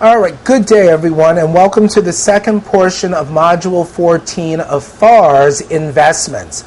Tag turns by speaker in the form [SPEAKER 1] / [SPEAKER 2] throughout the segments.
[SPEAKER 1] All right, good day everyone, and welcome to the second portion of Module 14 of FAR's Investments.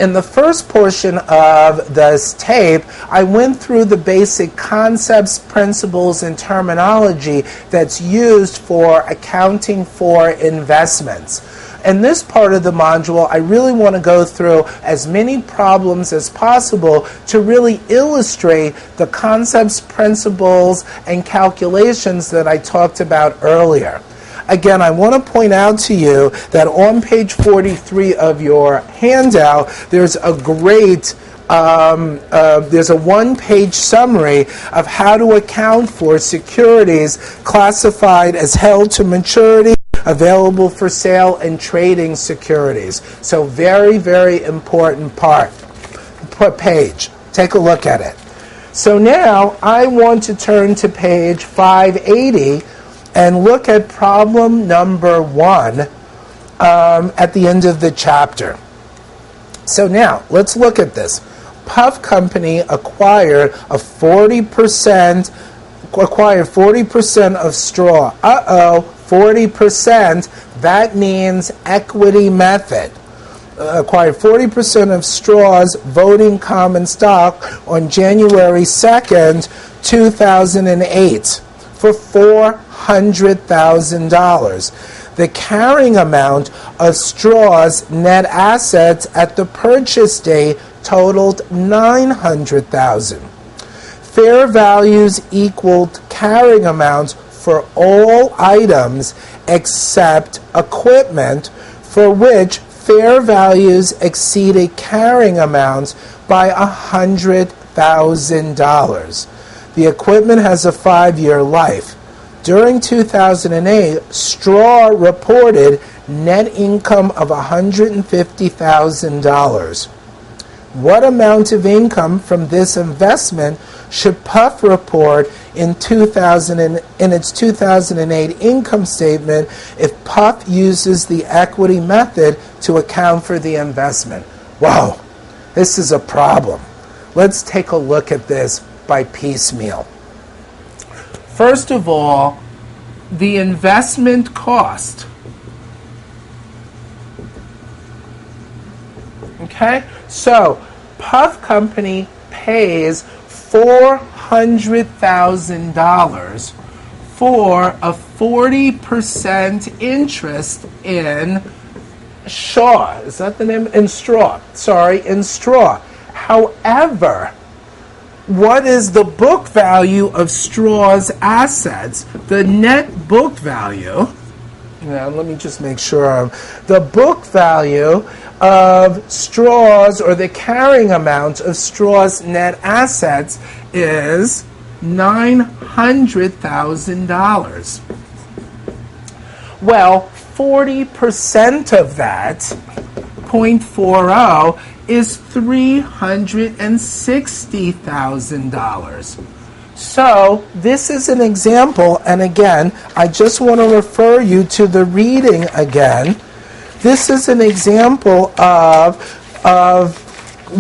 [SPEAKER 1] In the first portion of this tape, I went through the basic concepts, principles, and terminology that's used for accounting for investments. In this part of the module, I really want to go through as many problems as possible to really illustrate the concepts, principles, and calculations that I talked about earlier. Again, I want to point out to you that on page 43 of your handout, there's a great there's a one-page summary of how to account for securities classified as held to maturity, available for sale, and trading securities. So very, very important page. Take a look at it. So now I want to turn to page 580 and look at problem number 1 at the end of the chapter. So now let's look at this. Puff Company acquired 40% of straw. 40%, that means equity method. Acquired 40% of Straw's voting common stock on January 2nd, 2008 for $400,000. The carrying amount of Straw's net assets at the purchase date totaled $900,000. Fair values equaled carrying amounts for all items except equipment, for which fair values exceeded carrying amounts by $100,000. The equipment has a 5-year life. During 2008, Straw reported net income of $150,000. What amount of income from this investment should Puff report in its 2008 income statement if Puff uses the equity method to account for the investment? Wow, this is a problem. Let's take a look at this by piecemeal. First of all, the investment cost. Okay, so Puff Company pays $400,000 for a 40% interest in Shaw. Is that the name? In Straw. Sorry, in Straw. However, what is the book value of Straw's assets? The net book value. Now, let me just make sure. The book value of Straw's, or the carrying amount of Straw's net assets, is $900,000. Well, 40% of that, 0.40, is $360,000. So this is an example, and again, I just want to refer you to the reading again. This is an example of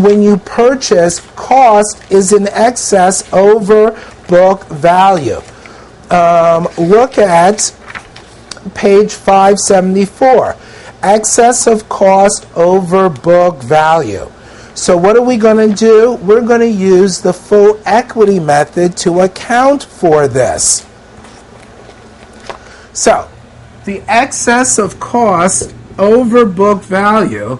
[SPEAKER 1] when you purchase, cost is in excess over book value. Look at page 574. Excess of cost over book value. So what are we going to do? We're going to use the full equity method to account for this. So the excess of cost over book value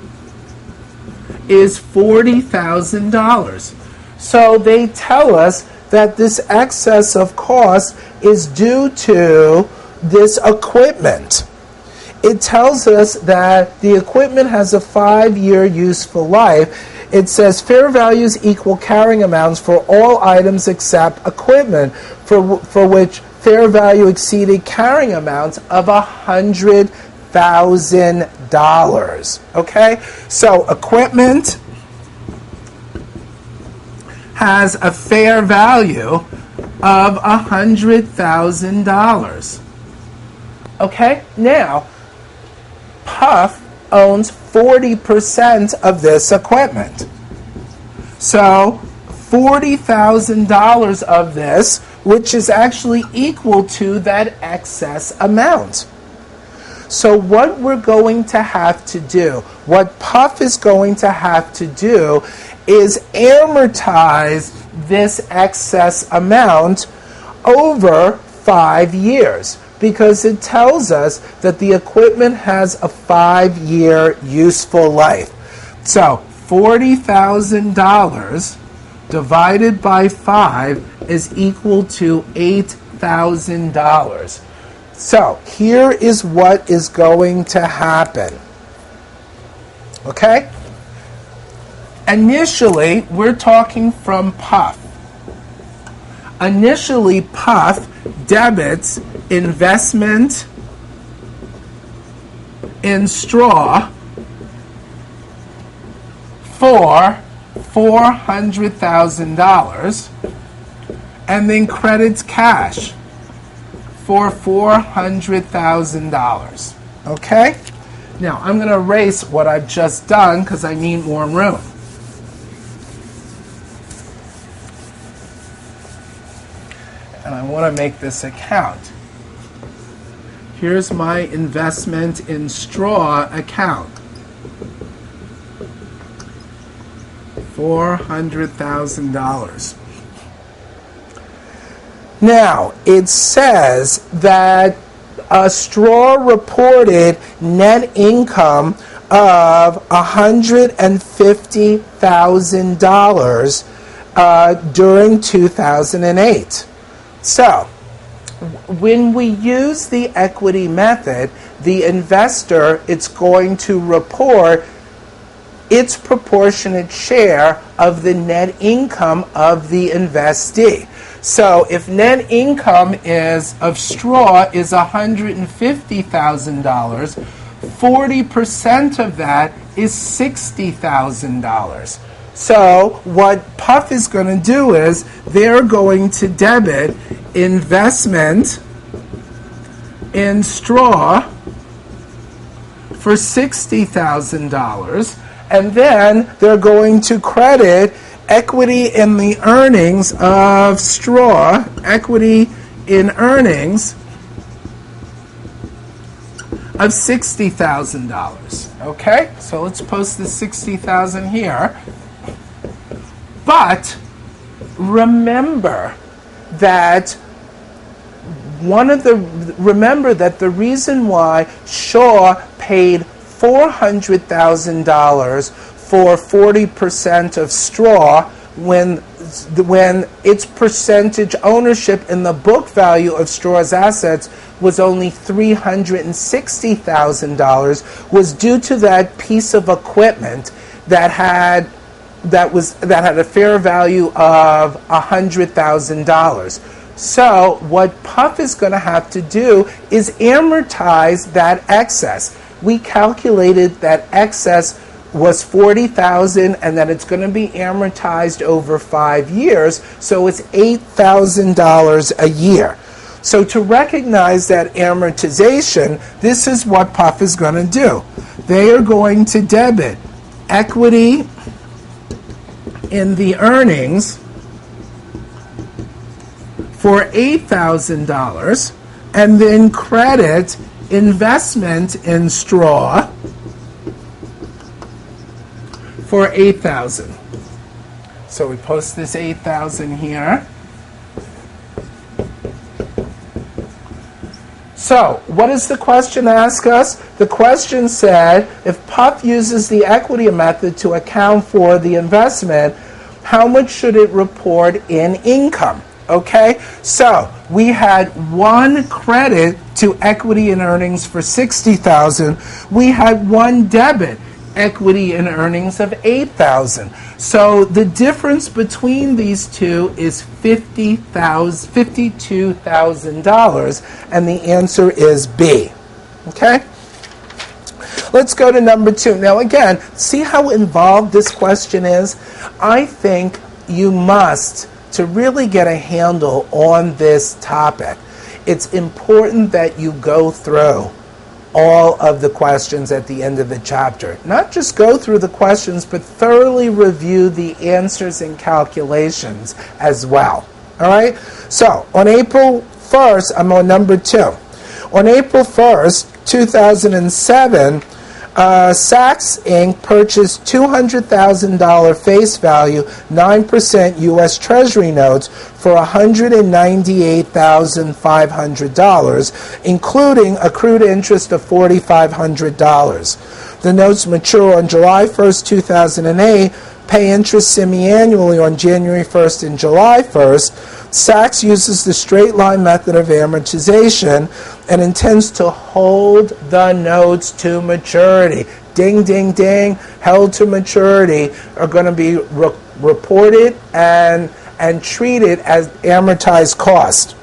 [SPEAKER 1] is $40,000. So they tell us that this excess of cost is due to this equipment. It tells us that the equipment has a 5-year useful life. It says fair values equal carrying amounts for all items except equipment, for which fair value exceeded carrying amounts of $100,000. Okay? So equipment has a fair value of $100,000. Okay? Now, Puff owns 40% of this equipment. So $40,000 of this which is actually equal to that excess amount. So what we're going to have to do, what Puff is going to have to do, is amortize this excess amount over 5 years, because it tells us that the equipment has a 5-year useful life. So $40,000 divided by 5 is equal to $8,000. So here is what is going to happen. Okay? Initially, we're talking from Puff. Initially, Puff debits investment in straw for $400,000 and then credits cash for $400,000. Okay? Now, I'm going to erase what I've just done because I need more room. And I want to make this a count. Here's my investment in straw account. $400,000. Now, it says that straw reported net income of $150,000 during 2008. So, when we use the equity method, the investor is going to report its proportionate share of the net income of the investee. So if net income of straw is $150,000, 40% of that is $60,000. So what Puff is going to do is they're going to debit investment in straw for $60,000, and then they're going to credit equity in the earnings of straw, equity in earnings of $60,000. Okay, so let's post the $60,000 here. But remember that the reason why Shaw paid $400,000 for 40% of straw when its percentage ownership in the book value of straw's assets was only $360,000 was due to that piece of equipment that had a fair value of $100,000. So what Puff is going to have to do is amortize that excess. We calculated that excess was $40,000 and that it's going to be amortized over 5 years, so it's $8,000 a year. So to recognize that amortization, this is what Puff is going to do. They are going to debit equity in the earnings for $8,000 and then credit investment in straw for $8,000. So we post this $8,000 here. So, what does the question ask us? The question said, if Puff uses the equity method to account for the investment, how much should it report in income? Okay, so we had one credit to equity and earnings for $60,000. We had one debit, equity and earnings of $8,000. So the difference between these two is $52,000, and the answer is B. Okay? Let's go to number 2. Now again, see how involved this question is? I think you must, to really get a handle on this topic, it's important that you go through all of the questions at the end of the chapter. Not just go through the questions, but thoroughly review the answers and calculations as well. All right? So, on April 1st, I'm on number 2. On April 1st, 2007, Saks Inc. purchased $200,000 face value 9% U.S. Treasury notes for $198,500, including accrued interest of $4,500. The notes mature on July 1st, 2008, pay interest semi-annually on January 1st and July 1st. Saks uses the straight line method of amortization and intends to hold the notes to maturity. Ding, ding, ding. Held to maturity are going to be reported and treated as amortized cost.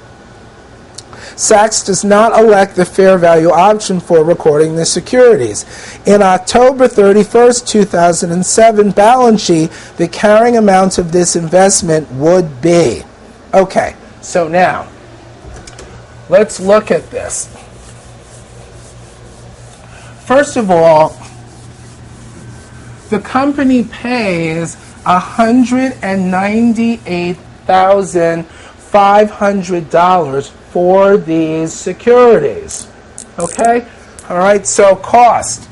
[SPEAKER 1] Saks does not elect the fair value option for recording the securities. In October 31st, 2007 balance sheet, the carrying amount of this investment would be. Okay, so now, let's look at this. First of all, the company pays $198,500 for these securities. Okay? All right, so cost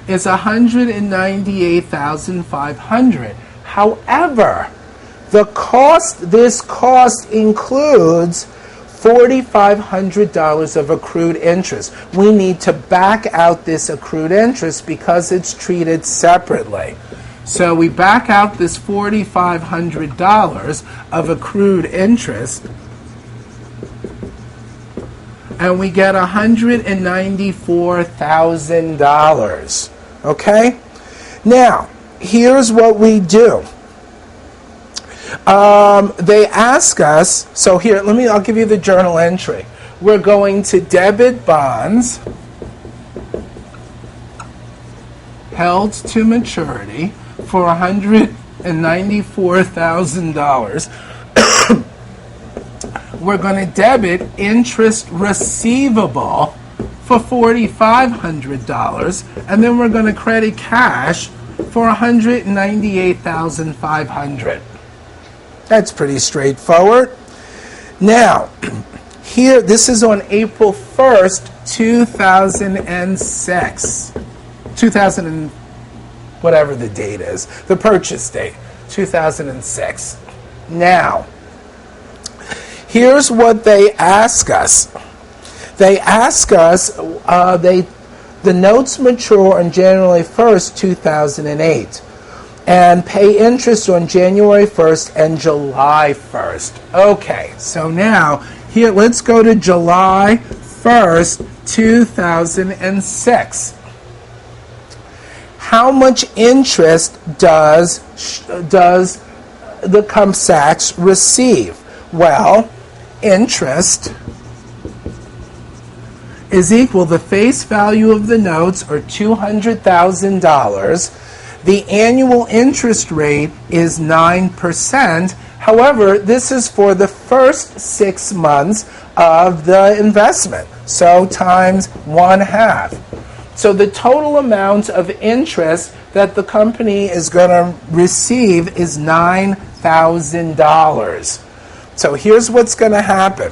[SPEAKER 1] is $198,500. However, this cost includes $4,500 of accrued interest. We need to back out this accrued interest because it's treated separately. So we back out this $4,500 of accrued interest, and we get $194,000. Okay? Now, here's what we do. They ask us, so here, I'll give you the journal entry. We're going to debit bonds held to maturity for $194,000. We're going to debit interest receivable for $4,500, and then we're going to credit cash for $198,500. That's pretty straightforward. Now, here, this is on April 1st, 2006. 2000 and whatever the date is, the purchase date, 2006. Now, here's what they ask us. They ask us, the notes mature on January 1st, 2008. And pay interest on January 1st and July 1st. Okay, so now, here, let's go to July 1st, 2006. How much interest does the Saks receive? Well, interest is equal, the face value of the notes, or $200,000. The annual interest rate is 9%. However, this is for the first 6 months of the investment. So times 1/2. So the total amount of interest that the company is going to receive is $9,000. So here's what's going to happen.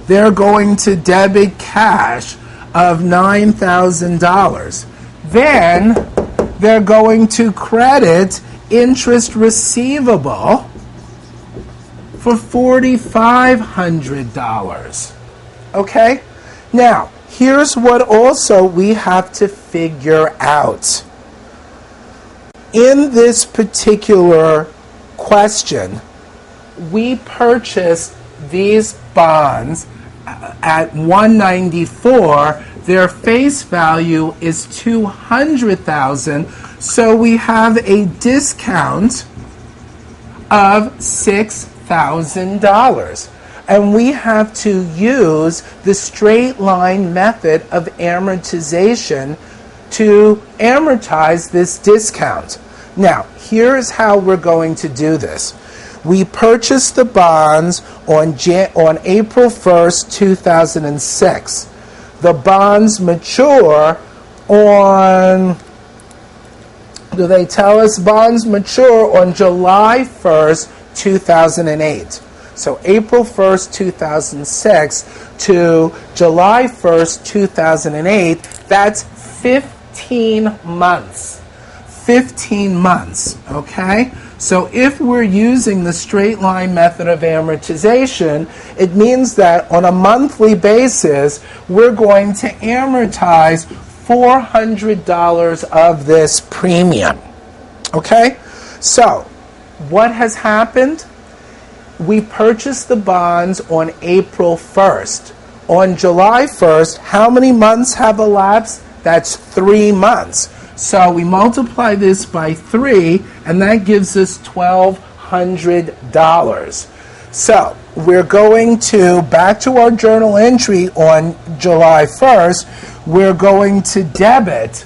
[SPEAKER 1] They're going to debit cash of $9,000. Then they're going to credit interest receivable for $4,500. Okay? Now, here's what also we have to figure out. In this particular question, we purchased these bonds at $194. Their face value is $200,000, so we have a discount of $6,000. And we have to use the straight line method of amortization to amortize this discount. Now, here's how we're going to do this. We purchased the bonds on April 1st, 2006. The bonds mature on do they tell us bonds mature on July 1st, 2008. So April 1st, 2006 to July 1st, 2008, that's 15 months. 15 months, okay? So if we're using the straight line method of amortization, it means that on a monthly basis, we're going to amortize $400 of this premium, okay? So what has happened? We purchased the bonds on April 1st. On July 1st, how many months have elapsed? That's 3 months. So we multiply this by 3, and that gives us $1,200. So we're going to, back to our journal entry on July 1st, we're going to debit.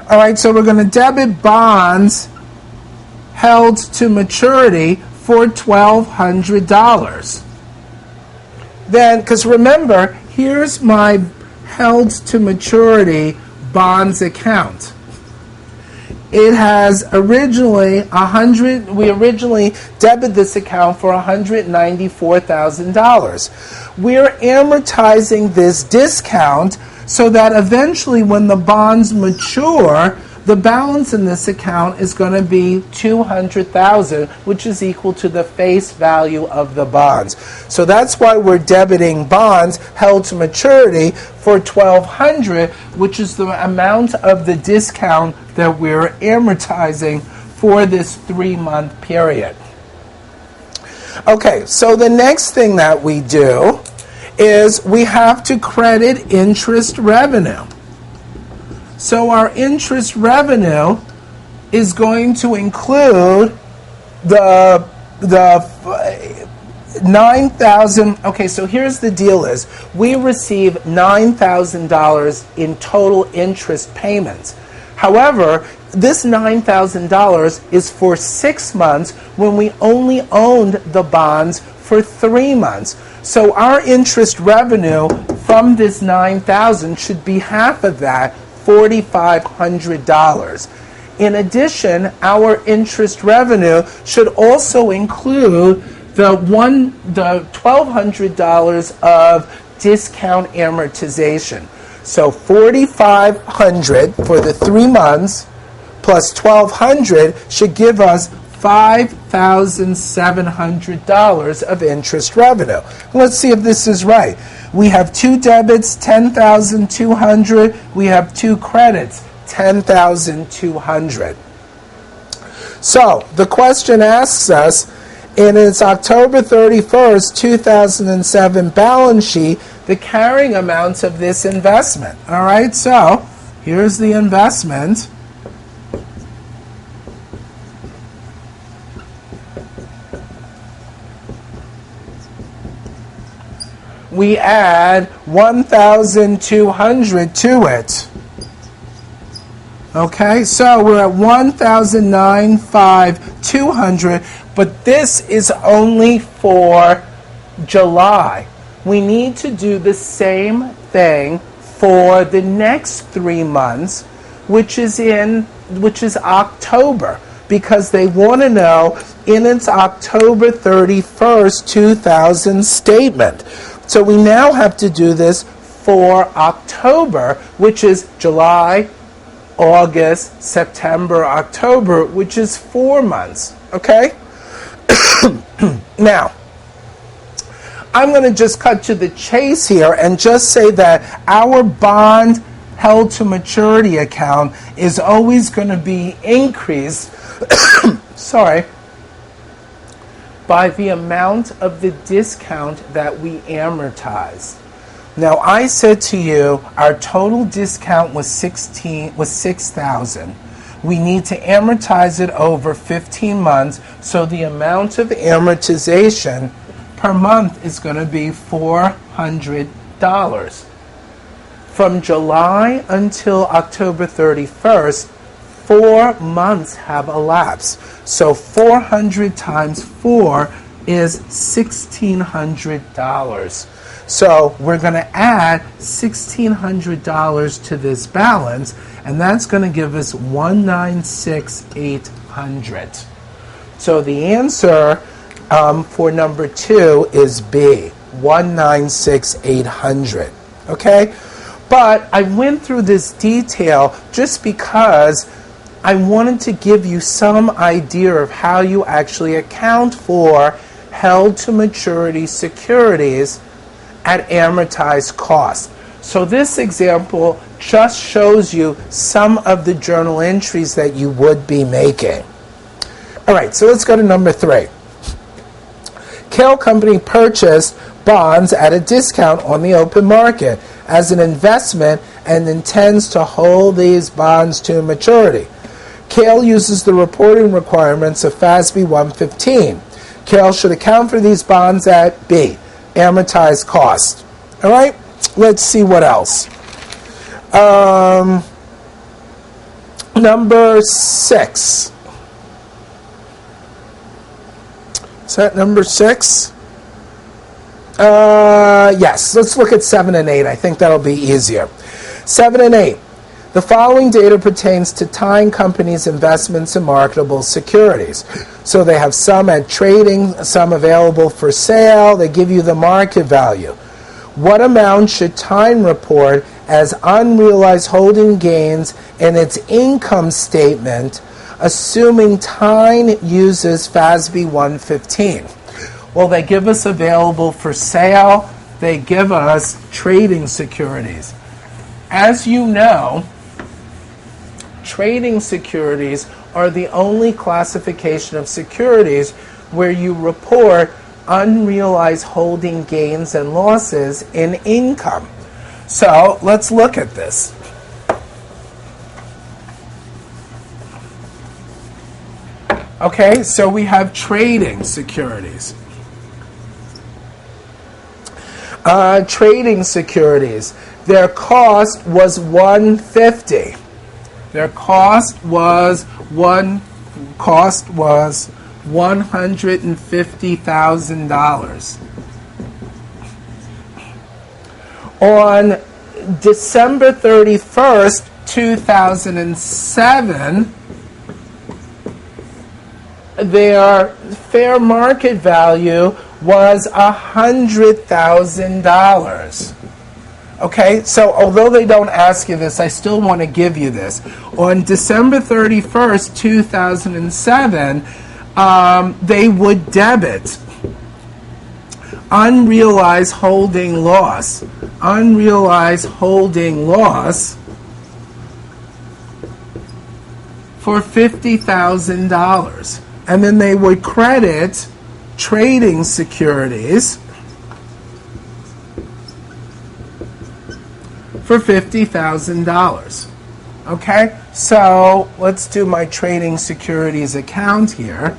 [SPEAKER 1] All right, so we're going to debit bonds held to maturity for $1,200. Then, because remember, here's my held to maturity bonds account. It has originally we originally debited this account for $194,000. We're amortizing this discount so that eventually when the bonds mature, the balance in this account is going to be $200,000, which is equal to the face value of the bonds. So that's why we're debiting bonds held to maturity for $1,200, which is the amount of the discount that we're amortizing for this 3-month period. Okay, so the next thing that we do is we have to credit interest revenue. So our interest revenue is going to include the 9,000. Okay, so here's the deal is we receive $9,000 in total interest payments. However, this $9,000 is for 6 months when we only owned the bonds for 3 months. So our interest revenue from this $9,000 should be half of that, $4,500. In addition, our interest revenue should also include the $1,200 of discount amortization. So $4,500 for the 3 months plus $1,200 should give us $5,700 of interest revenue. Let's see if this is right. We have 2 debits, $10,200. We have 2 credits, $10,200. So the question asks us, in its October 31st, 2007 balance sheet, the carrying amounts of this investment. All right, so here's the investment. We add 1,200 to it. Okay, so we're at 1,95200, but this is only for July. We need to do the same thing for the next 3 months, which is October, because they want to know in its October 31st, 2000 statement. So we now have to do this for October, which is July, August, September, October, which is 4 months. Okay? Now, I'm going to just cut to the chase here and just say that our bond held to maturity account is always going to be increased by the amount of the discount that we amortize. Now, I said to you our total discount was $6,000. We need to amortize it over 15 months, so the amount of amortization per month is going to be $400. From July until October 31st, 4 months have elapsed. So 400 times 4 is $1,600. So we're going to add $1,600 to this balance, and that's going to give us $196,800. So the answer for number 2 is B, $196,800. Okay? But I went through this detail just because I wanted to give you some idea of how you actually account for held to maturity securities at amortized cost. So this example just shows you some of the journal entries that you would be making. All right, so let's go to number 3. Kale Company purchased bonds at a discount on the open market as an investment and intends to hold these bonds to maturity. Kale uses the reporting requirements of FASB 115. Kale should account for these bonds at B, amortized cost. All right, let's see what else. Number 6. Is that number 6? Yes, let's look at 7 and 8. I think that'll be easier. 7 and 8. The following data pertains to tying companies' investments in marketable securities. So they have some at trading, some available for sale. They give you the market value. What amount should Tyne report as unrealized holding gains in its income statement, assuming Tyne uses FASB 115? Well, they give us available for sale. They give us trading securities. As you know, trading securities are the only classification of securities where you report unrealized holding gains and losses in income. So let's look at this. Okay, so we have trading securities. Trading securities. Their cost was $150. Their cost was $150,000. On December 31st, 2007, their fair market value was $100,000. Okay, so although they don't ask you this, I still want to give you this. On December 31st, 2007, they would debit unrealized holding loss for $50,000. And then they would credit trading securities for $50,000. Okay, so let's do my trading securities account here.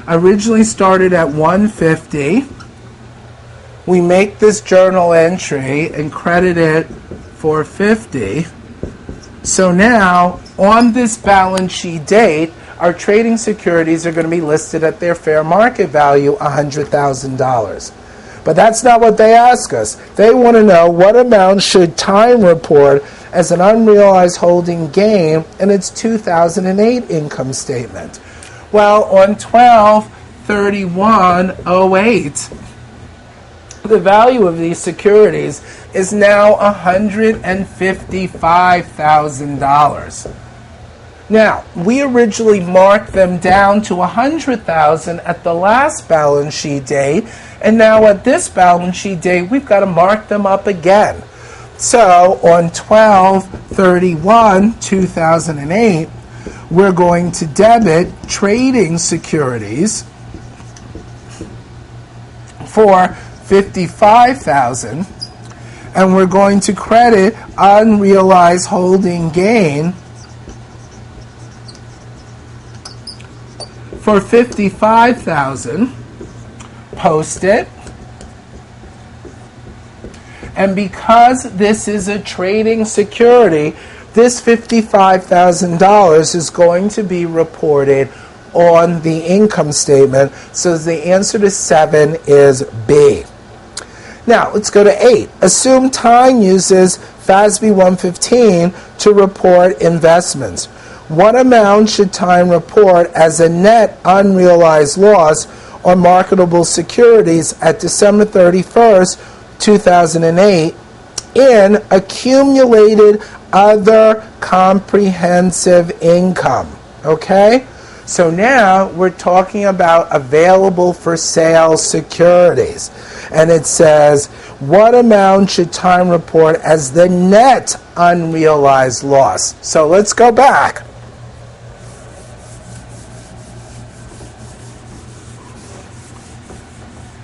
[SPEAKER 1] I originally started at $150. We make this journal entry and credit it for $50. So now, on this balance sheet date, our trading securities are going to be listed at their fair market value, $100,000. But that's not what they ask us. They want to know what amount should Tyne report as an unrealized holding gain in its 2008 income statement. Well, on 12/31/08, the value of these securities is now $155,000. Now, we originally marked them down to $100,000 at the last balance sheet date, and now at this balance sheet date, we've got to mark them up again. So, on 12/31/2008, we're going to debit trading securities for $55,000, and we're going to credit unrealized holding gain for $55,000, post it, and because this is a trading security, this $55,000 is going to be reported on the income statement. So the answer to 7 is B. Now, let's go to 8. Assume Time uses FASB 115 to report investments. What amount should Time report as a net unrealized loss on marketable securities at December 31st, 2008 in accumulated other comprehensive income? Okay? So now we're talking about available for sale securities. And it says, what amount should Time report as the net unrealized loss? So let's go back.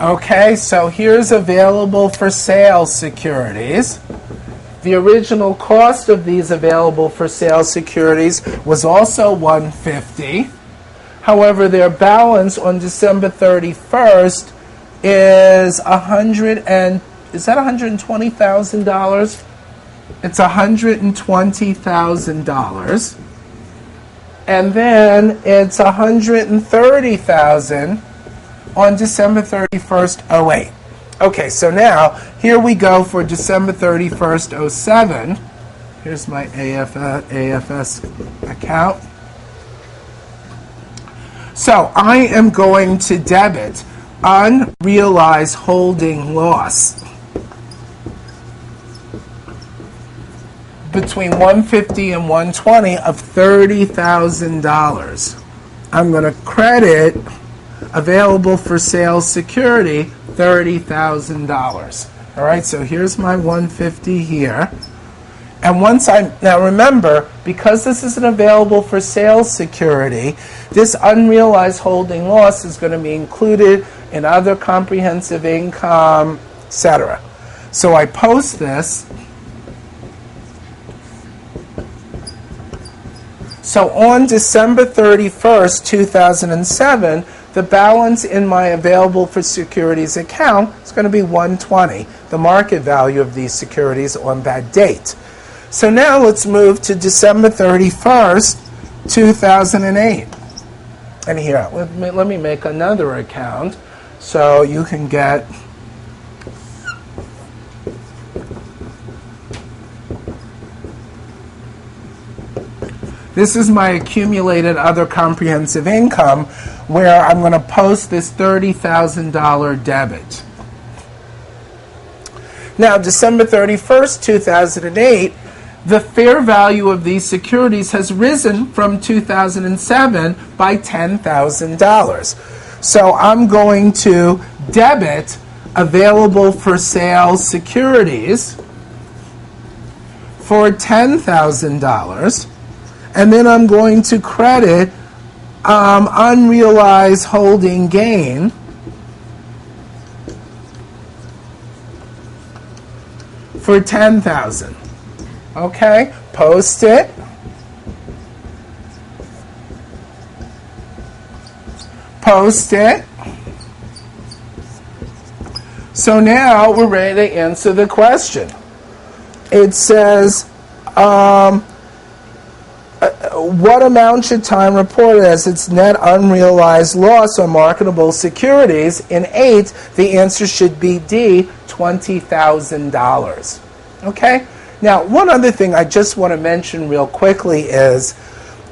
[SPEAKER 1] Okay, so here's available for sale securities. The original cost of these available for sale securities was also $150. However, their balance on December 31st is $120,000? It's $120,000. And then it's $130,000 on December 31st, 08. Okay, so now here we go for December 31st, 07. Here's my AFS account. So I am going to debit unrealized holding loss between $150 and $120 of $30,000. I'm going to credit available for sale security $30,000. All right, so here's my $150 here. And now remember, because this is an available for sale security, this unrealized holding loss is going to be included in other comprehensive income, etc. So I post this. So on December 31st, 2007, the balance in my available for securities account is going to be $120, the market value of these securities on that date. So now let's move to December 31st, 2008. And here, let me make another account so you can get this is my accumulated other comprehensive income where I'm going to post this $30,000 debit. Now, December 31st, 2008, the fair value of these securities has risen from 2007 by $10,000. So I'm going to debit available for sale securities for $10,000. And then I'm going to credit unrealized holding gain for $10,000. Okay, post it. Post it. So now we're ready to answer the question. It says, what amount should Time report as its net unrealized loss on marketable securities? In 8, the answer should be D, $20,000. Okay? Now, one other thing I just want to mention real quickly is,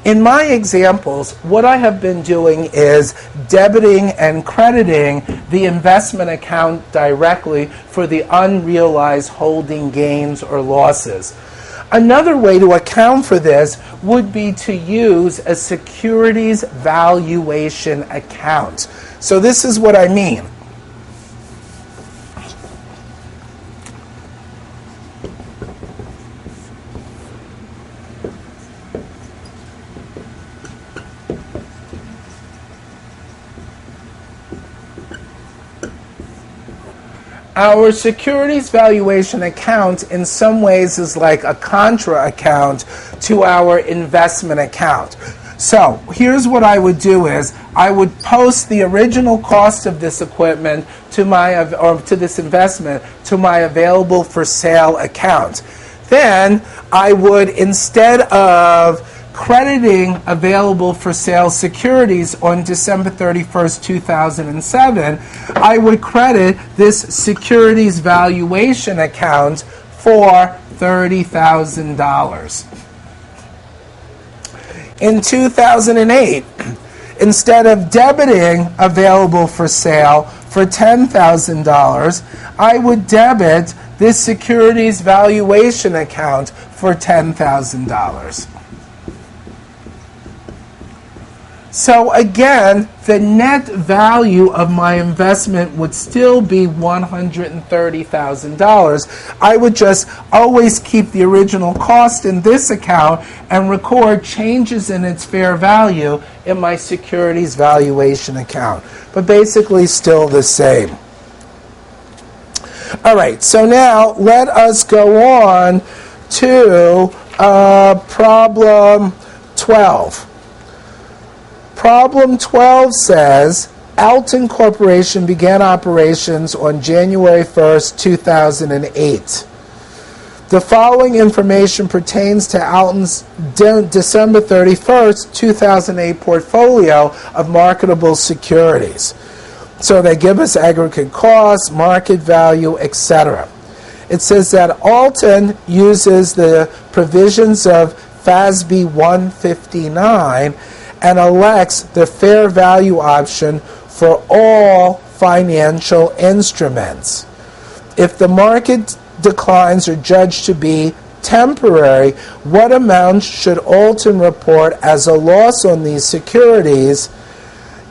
[SPEAKER 1] in my examples, what I have been doing is debiting and crediting the investment account directly for the unrealized holding gains or losses. Another way to account for this would be to use a securities valuation account. So this is what I mean. Our securities valuation account in some ways is like a contra account to our investment account. So here's what I would do is I would post the original cost of this equipment to this investment to my available for sale account. Then I would, instead of crediting available for sale securities on December 31st, 2007, I would credit this securities valuation account for $30,000. In 2008, instead of debiting available for sale for $10,000, I would debit this securities valuation account for $10,000. So again, the net value of my investment would still be $130,000. I would just always keep the original cost in this account and record changes in its fair value in my securities valuation account. But basically still the same. All right, so now let us go on to problem 12. Problem 12 says, Alton Corporation began operations on January 1st, 2008. The following information pertains to Alton's December 31st, 2008 portfolio of marketable securities. So they give us aggregate cost, market value, etc. It says that Alton uses the provisions of FASB 159 and elects the fair value option for all financial instruments. If the market declines are judged to be temporary, what amount should Alton report as a loss on these securities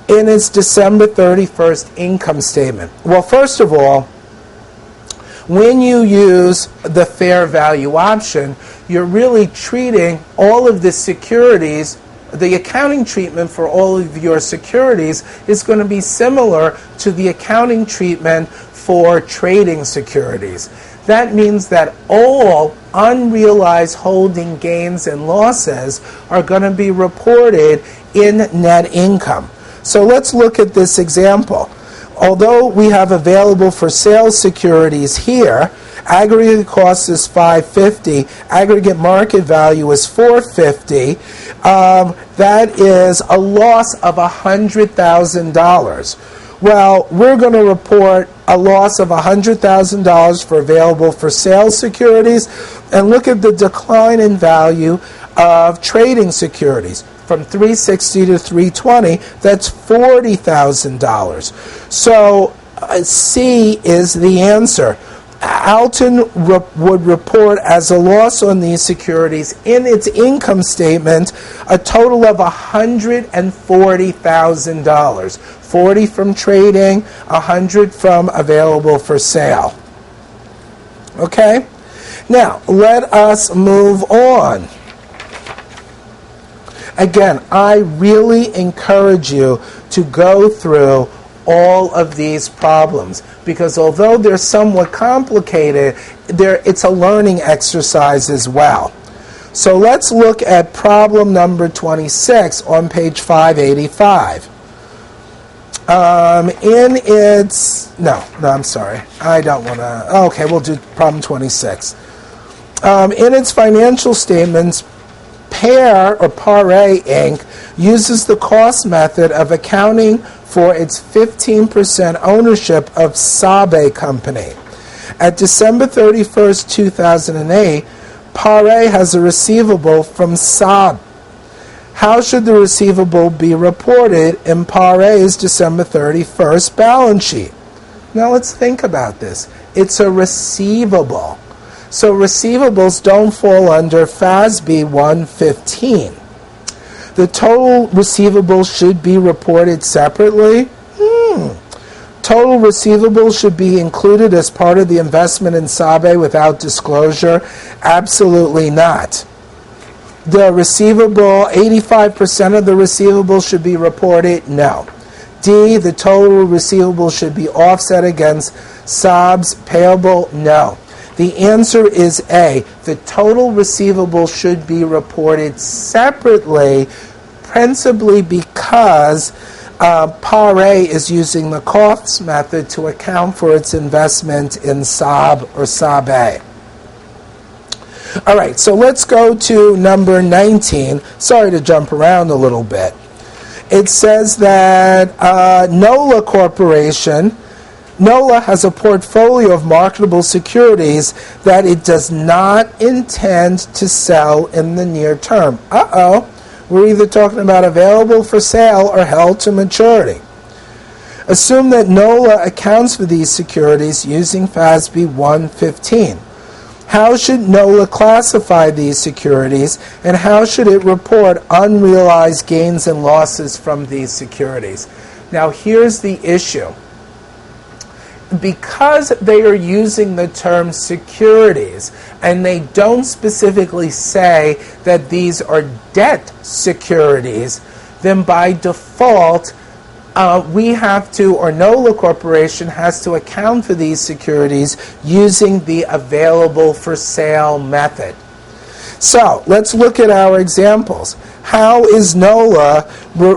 [SPEAKER 1] in its December 31st income statement? Well, first of all, when you use the fair value option, you're really treating all of the securities. The accounting treatment for all of your securities is going to be similar to the accounting treatment for trading securities. That means that all unrealized holding gains and losses are going to be reported in net income. So let's look at this example. Although we have available for sale securities here, aggregate cost is $550, aggregate market value is $450. That is a loss of $100,000. Well, we're going to report a loss of $100,000 for available for sale securities, and look at the decline in value of trading securities. From 360 to 320, that's $40,000. So C is the answer. Alton would report as a loss on these securities in its income statement a total of $140,000. 40 from trading, 100 from available for sale. Okay? Now, let us move on. Again, I really encourage you to go through all of these problems, because although they're somewhat complicated, it's a learning exercise as well. So let's look at problem number 26 on page 585. I'm sorry. I don't want to. Okay, we'll do problem 26. In its financial statements, PARE Inc. uses the cost method of accounting for its 15% ownership of Sabe Company. At December 31st, 2008, PARE has a receivable from Sabe. How should the receivable be reported in PARE's December 31st balance sheet? Now let's think about this. It's a receivable. So receivables don't fall under FASB 115. The total receivable should be reported separately. Total receivables should be included as part of the investment in Sabe without disclosure? Absolutely not. The receivable, 85% of the receivable should be reported? No. D, the total receivable should be offset against Sabe's payable? No. The answer is A. The total receivable should be reported separately, principally because PARE is using the cost method to account for its investment in Sabe or Sabe. All right, so let's go to number 19. Sorry to jump around a little bit. It says that NOLA Corporation, NOLA has a portfolio of marketable securities that it does not intend to sell in the near term. We're either talking about available for sale or held to maturity. Assume that NOLA accounts for these securities using FASB 115. How should NOLA classify these securities, and how should it report unrealized gains and losses from these securities? Now, here's the issue. Because they are using the term securities, and they don't specifically say that these are debt securities, then by default, we have to, or NOLA Corporation has to account for these securities using the available for sale method. So let's look at our examples. How is NOLA,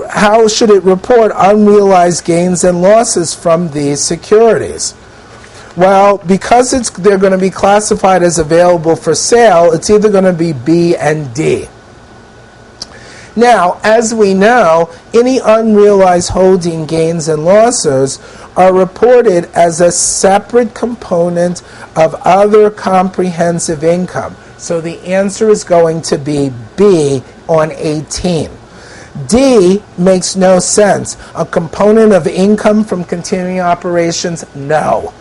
[SPEAKER 1] how should it report unrealized gains and losses from these securities? Well, because they're going to be classified as available for sale, it's either going to be B and D. Now, as we know, any unrealized holding gains and losses are reported as a separate component of other comprehensive income. So the answer is going to be B on 18. D makes no sense. A component of income from continuing operations? No.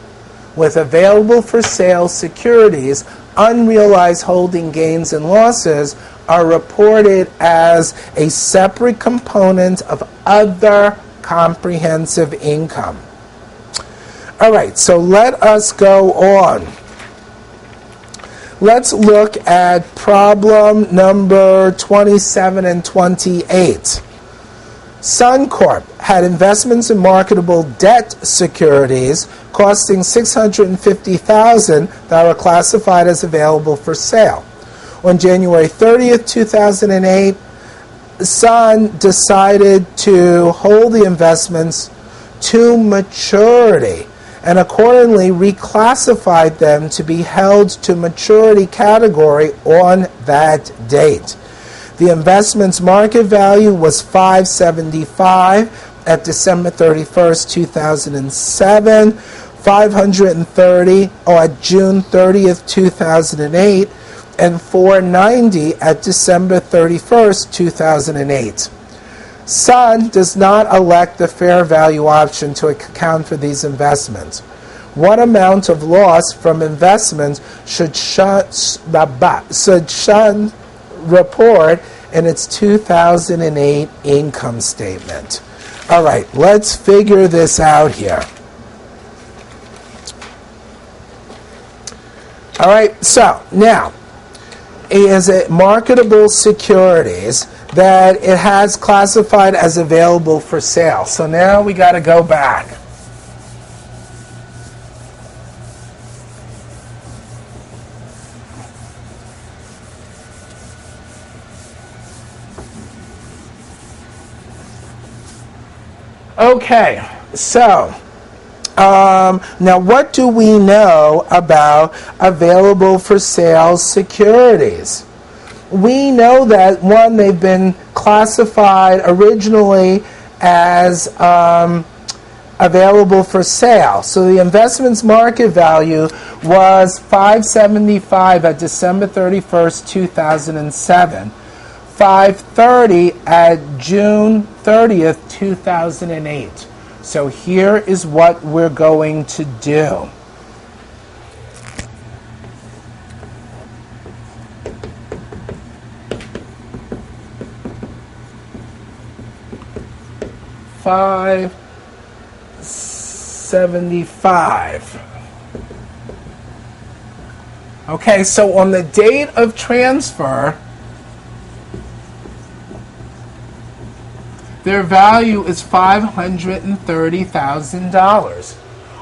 [SPEAKER 1] With available for sale securities, unrealized holding gains and losses are reported as a separate component of other comprehensive income. All right, so let us go on. Let's look at problem number 27 and 28. Suncorp had investments in marketable debt securities costing $650,000 that were classified as available for sale. On January 30th, 2008, Sun decided to hold the investments to maturity and accordingly reclassified them to be held to maturity category on that date. The investment's market value was $575 at December 31st, 2007, $530 at June 30th, 2008, and $490 at December 31st, 2008. Sun does not elect the fair value option to account for these investments. What amount of loss from investments should Sun report in its 2008 income statement? All right, let's figure this out here. All right, so now, is it marketable securities that it has classified as available for sale? So now we got to go back. Okay, so now what do we know about available for sale securities? We know that, one, they've been classified originally as available for sale. So the investment's market value was $575 at December 31st, 2007. $530 at June 30th, 2008. So here is what we're going to do. $575. Okay, so on the date of transfer, their value is $530,000.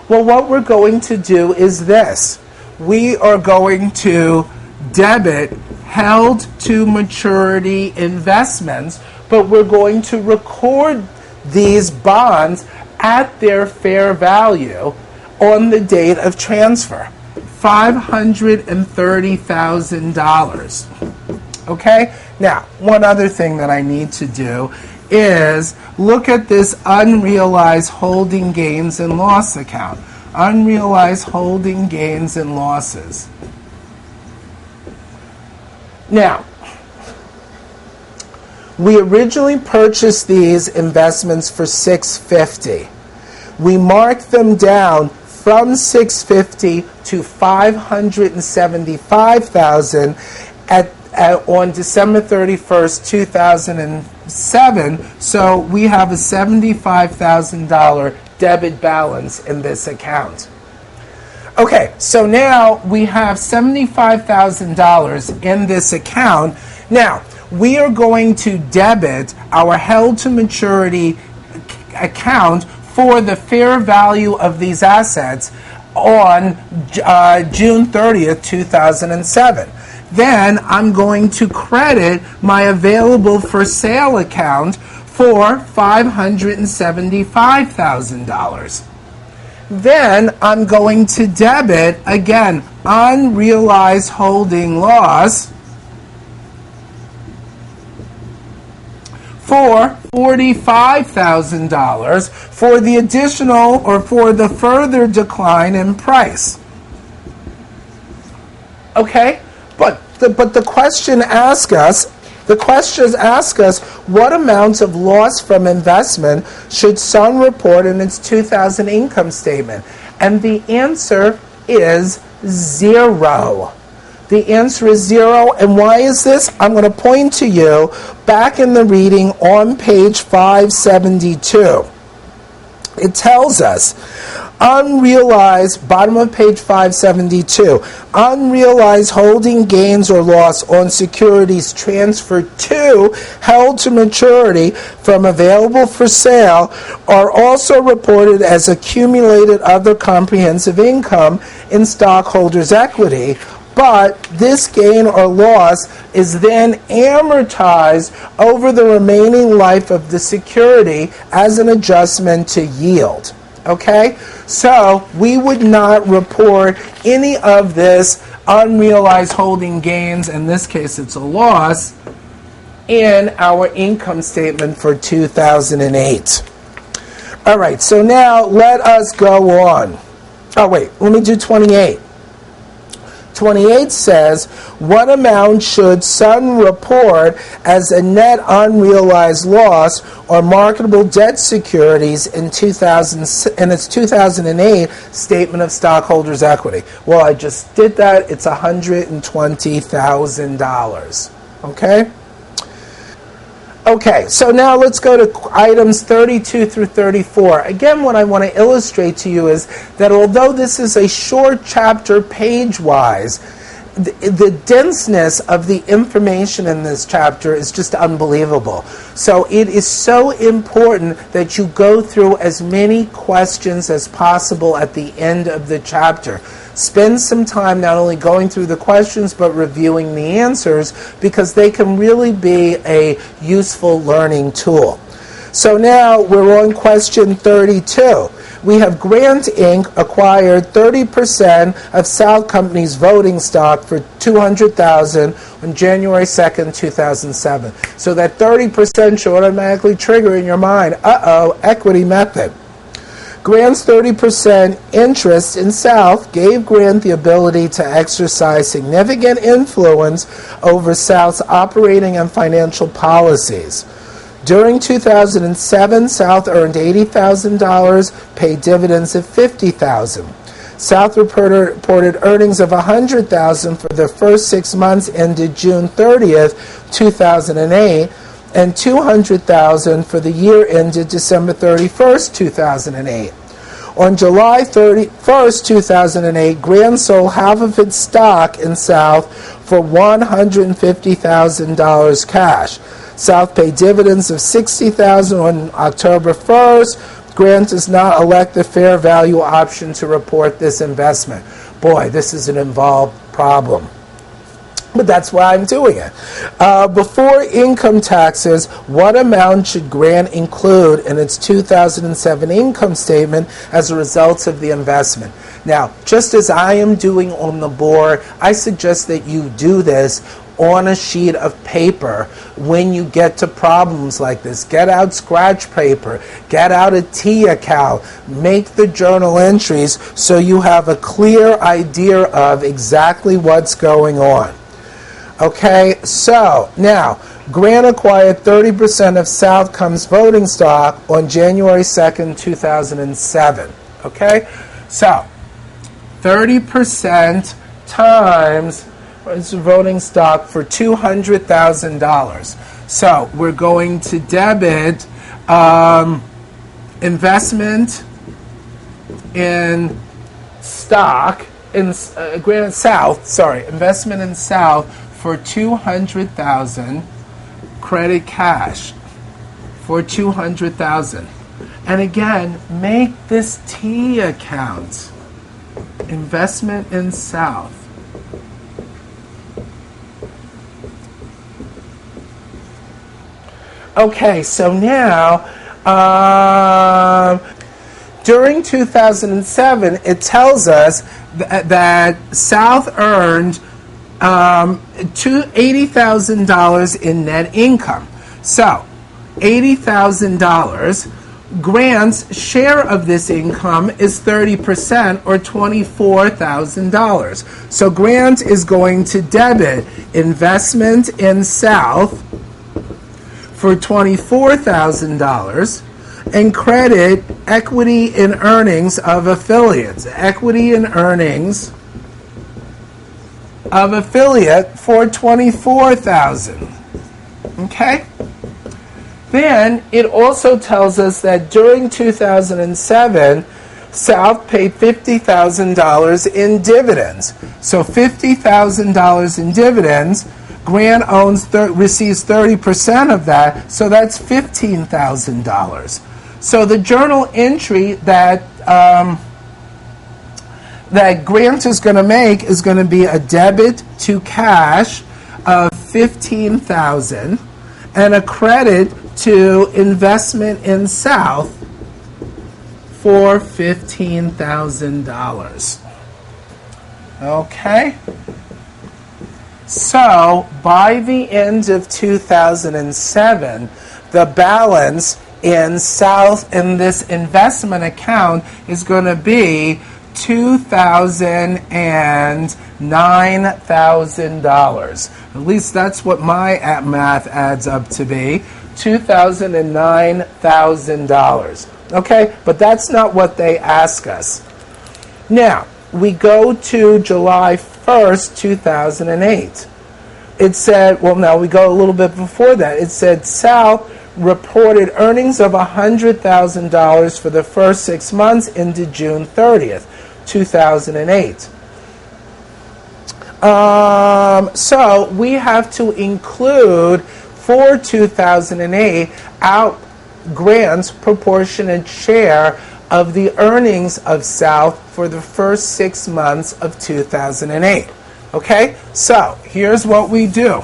[SPEAKER 1] Well, what we're going to do is this. We are going to debit held to maturity investments, but we're going to record these bonds at their fair value on the date of transfer. $530,000. Okay? Now, one other thing that I need to do is look at this unrealized holding gains and loss account. Unrealized holding gains and losses. Now, we originally purchased these investments for $650. We marked them down from $650 to $575,000 on December 31st, 2007. So we have a $75,000 debit balance in this account. Okay, so now we have $75,000 in this account. Now, we are going to debit our held-to-maturity account for the fair value of these assets on June 30th, 2007. Then I'm going to credit my available for sale account for $575,000. Then I'm going to debit, again, unrealized holding loss for $45,000 for the additional or for the further decline in price. Okay? But the questions ask us, what amount of loss from investment should Sun report in its 2000 income statement? And the answer is 0. The answer is 0. And why is this? I'm going to point to you back in the reading on page 572. It tells us, unrealized, bottom of page 572, unrealized holding gains or loss on securities transferred to held to maturity from available for sale are also reported as accumulated other comprehensive income in stockholders' equity. But this gain or loss is then amortized over the remaining life of the security as an adjustment to yield. Okay? So we would not report any of this unrealized holding gains, in this case it's a loss, in our income statement for 2008. All right, so now let us go on. Oh wait, let me do 28. 28 says, what amount should Sun report as a net unrealized loss or marketable debt securities in its 2008 statement of stockholders' equity? Well, I just did that. It's $120,000. Okay? Okay, so now let's go to items 32 through 34. Again, what I want to illustrate to you is that although this is a short chapter page-wise, the denseness of the information in this chapter is just unbelievable. So it is so important that you go through as many questions as possible at the end of the chapter. Spend some time not only going through the questions but reviewing the answers, because they can really be a useful learning tool. So now we're on question 32. We have Grant Inc. acquired 30% of South Company's voting stock for $200,000 on January 2nd, 2007. So that 30% should automatically trigger in your mind, equity method. Grant's 30% interest in South gave Grant the ability to exercise significant influence over South's operating and financial policies. During 2007, South earned $80,000, paid dividends of $50,000. South reported earnings of $100,000 for the first 6 months ended June 30th, 2008, and $200,000 for the year ended December 31st, 2008. On July 31st, 2008, Grant sold half of its stock in South for $150,000 cash. South paid dividends of $60,000 on October 1st. Grant does not elect the fair value option to report this investment. Boy, this is an involved problem. But that's why I'm doing it. Before income taxes, what amount should Grant include in its 2007 income statement as a result of the investment? Now, just as I am doing on the board, I suggest that you do this on a sheet of paper when you get to problems like this. Get out scratch paper, get out a T account, make the journal entries so you have a clear idea of exactly what's going on. Okay, so now, Grant acquired 30% of Southcome's voting stock on January 2nd, 2007. Okay, so 30% times voting stock for $200,000. So we're going to debit investment in stock in Granite South. Sorry, investment in South for $200,000. Credit cash for $200,000. And again, make this T account. Investment in South. Okay, so now, during 2007, it tells us that South earned $80,000 in net income. So, $80,000. Grant's share of this income is 30% or $24,000. So Grant is going to debit investment in South for $24,000 and credit equity in earnings of affiliates. Equity in earnings of affiliate for $24,000. Okay? Then it also tells us that during 2007, South paid $50,000 in dividends. So $50,000 in dividends. Grant receives 30% of that, so that's $15,000. So the journal entry that Grant is going to make is going to be a debit to cash of $15,000 and a credit to investment in South for $15,000. Okay? So, by the end of 2007, the balance in South in this investment account is going to be $2,009,000. At least that's what my math adds up to be. $2,009,000. Okay, but that's not what they ask us. Now, we go to July 1st, 2008. It said, well, now we go a little bit before that. It said South reported earnings of $100,000 for the first 6 months into June 30th, 2008. So we have to include for 2008 out Grant's proportionate share of the earnings of South for the first 6 months of 2008. Okay, so here's what we do.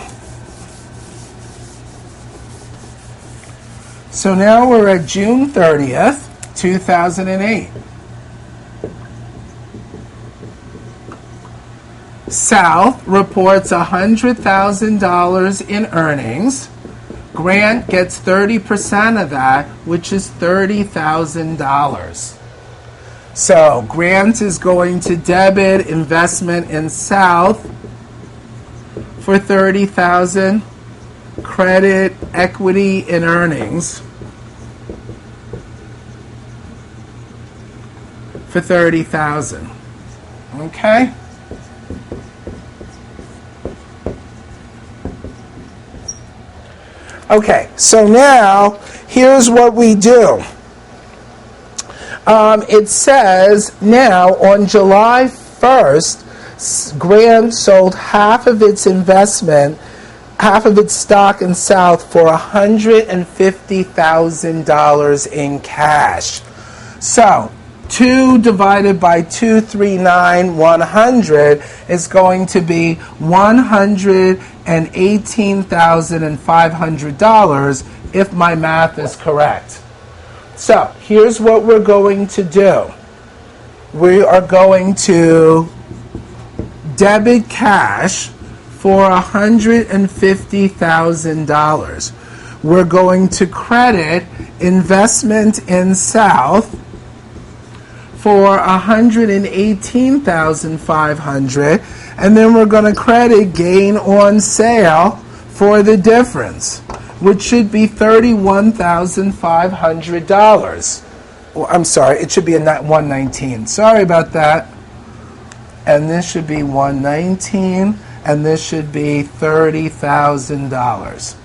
[SPEAKER 1] So now we're at June 30th, 2008. South reports $100,000 in earnings. Grant gets 30% of that, which is $30,000. So Grant is going to debit investment in South for $30,000, credit equity in earnings for $30,000. Okay? Okay, so now here's what we do. It says now on July 1st, Grant sold half of its investment, half of its stock in South for $150,000 in cash. So 2 divided by 239, 100, is going to be $118,500 if my math is correct. So here's what we're going to do. We are going to debit cash for $150,000. We're going to credit investment in South for $118,500, and then we're going to credit gain on sale for the difference, which should be $31,500. Well, I'm sorry, it should be a 119. Sorry about that. And this should be 119, and this should be $30,000.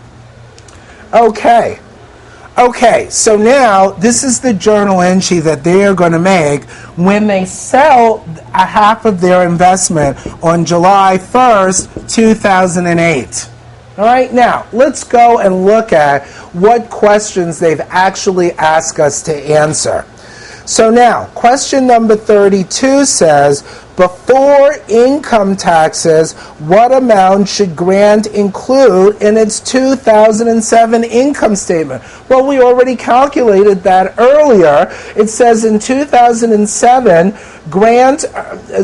[SPEAKER 1] Okay, so now this is the journal entry that they are going to make when they sell a half of their investment on July 1st, 2008. All right, now let's go and look at what questions they've actually asked us to answer. So now, question number 32 says, before income taxes, what amount should Grant include in its 2007 income statement? Well, we already calculated that earlier. It says in 2007,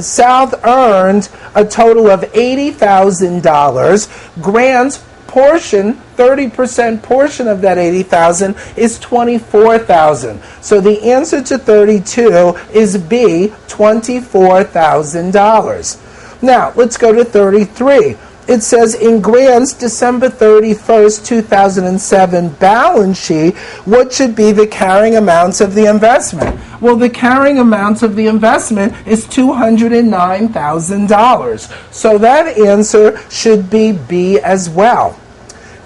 [SPEAKER 1] South earned a total of $80,000. Grant's portion, 30% portion of that $80,000 is $24,000. So the answer to 32 is B, $24,000. Now, let's go to 33. It says in Grant's December 31st, 2007 balance sheet, what should be the carrying amounts of the investment? Well, the carrying amount of the investment is $209,000. So that answer should be B as well.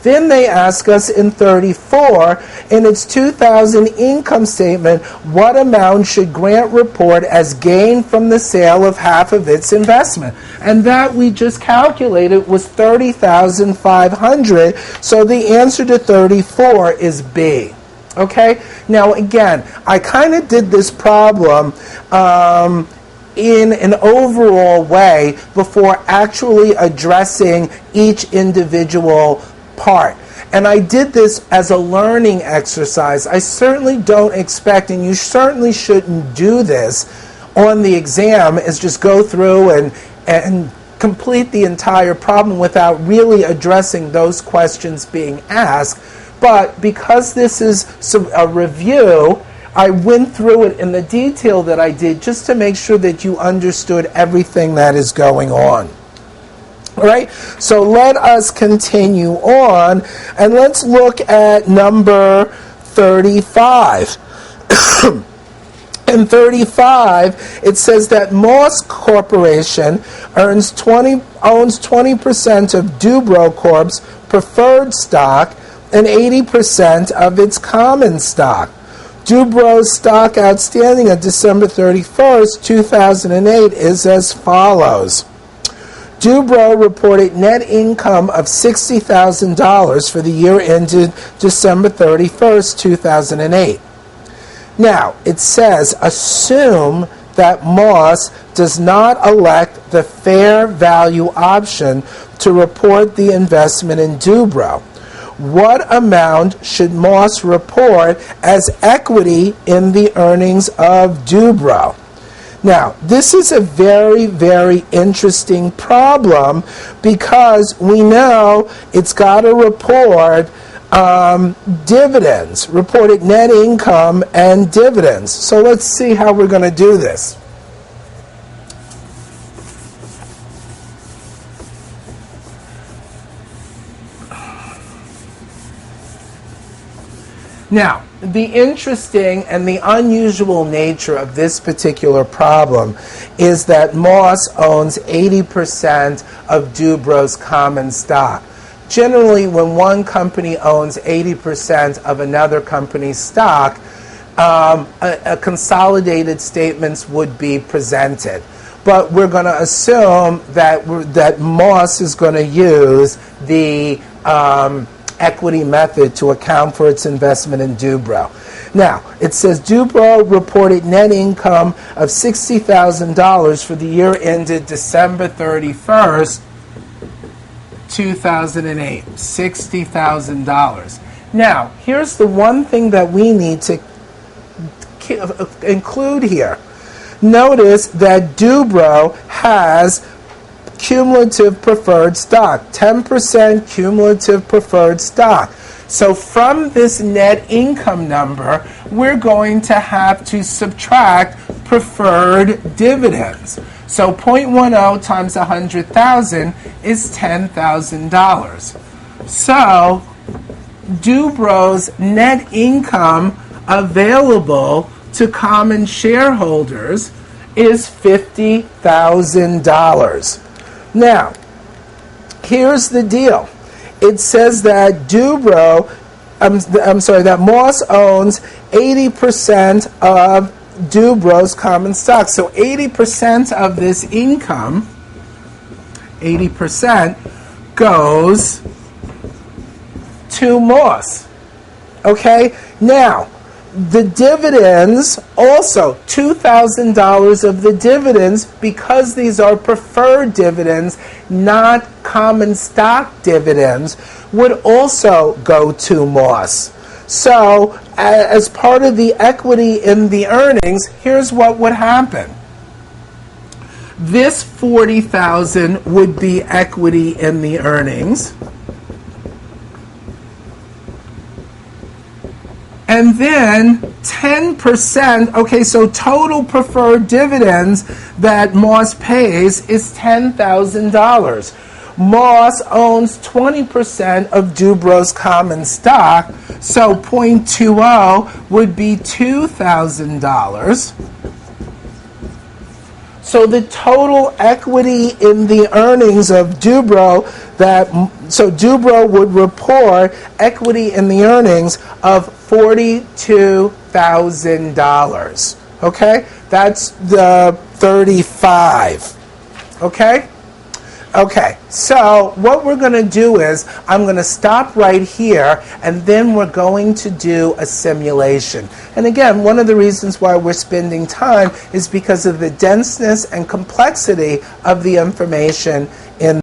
[SPEAKER 1] Then they ask us in 34, in its 2000 income statement, what amount should Grant report as gain from the sale of half of its investment? And that we just calculated was $30,500. So the answer to 34 is B. Okay? Now again, I kind of did this problem in an overall way before actually addressing each individual part. And I did this as a learning exercise. I certainly don't expect, and you certainly shouldn't do this on the exam, is just go through and complete the entire problem without really addressing those questions being asked. But because this is a review, I went through it in the detail that I did just to make sure that you understood everything that is going on. All right, so let us continue on, and let's look at number 35. In 35, it says that Moss Corporation owns 20% of Dubro Corp's preferred stock and 80% of its common stock. Dubro's stock outstanding on December 31st, 2008 is as follows. Dubro reported net income of $60,000 for the year ended December 31st, 2008. Now, it says, assume that Moss does not elect the fair value option to report the investment in Dubro. What amount should Moss report as equity in the earnings of Dubro? Now, this is a very, very interesting problem because we know it's got to report dividends, reported net income and dividends. So let's see how we're going to do this. Now, the interesting and the unusual nature of this particular problem is that Moss owns 80% of Dubro's common stock. Generally, when one company owns 80% of another company's stock, a consolidated statements would be presented. But we're going to assume that Moss is going to use the equity method to account for its investment in Dubro. Now, it says Dubro reported net income of $60,000 for the year ended December 31st, 2008. $60,000. Now, here's the one thing that we need to include here. Notice that Dubro has cumulative preferred stock, 10% cumulative preferred stock. So from this net income number, we're going to have to subtract preferred dividends. So 0.10 times 100,000 is $10,000. So Dubro's net income available to common shareholders is $50,000. Now, here's the deal. It says that that Moss owns 80% of Dubro's common stock. So 80% of this income, 80% goes to Moss. Okay? Now, the dividends, also $2,000 of the dividends, because these are preferred dividends, not common stock dividends, would also go to Moss. So, as part of the equity in the earnings, here's what would happen. This $40,000 would be equity in the earnings. And then 10%, okay, so total preferred dividends that Moss pays is $10,000. Moss owns 20% of Dubro's common stock, so 0.20 would be $2,000. So the total equity in the earnings of Dubro, so Dubro would report equity in the earnings of $42,000. Okay? That's the 35. Okay? Okay, so what we're going to do is I'm going to stop right here, and then we're going to do a simulation. And again, one of the reasons why we're spending time is because of the denseness and complexity of the information in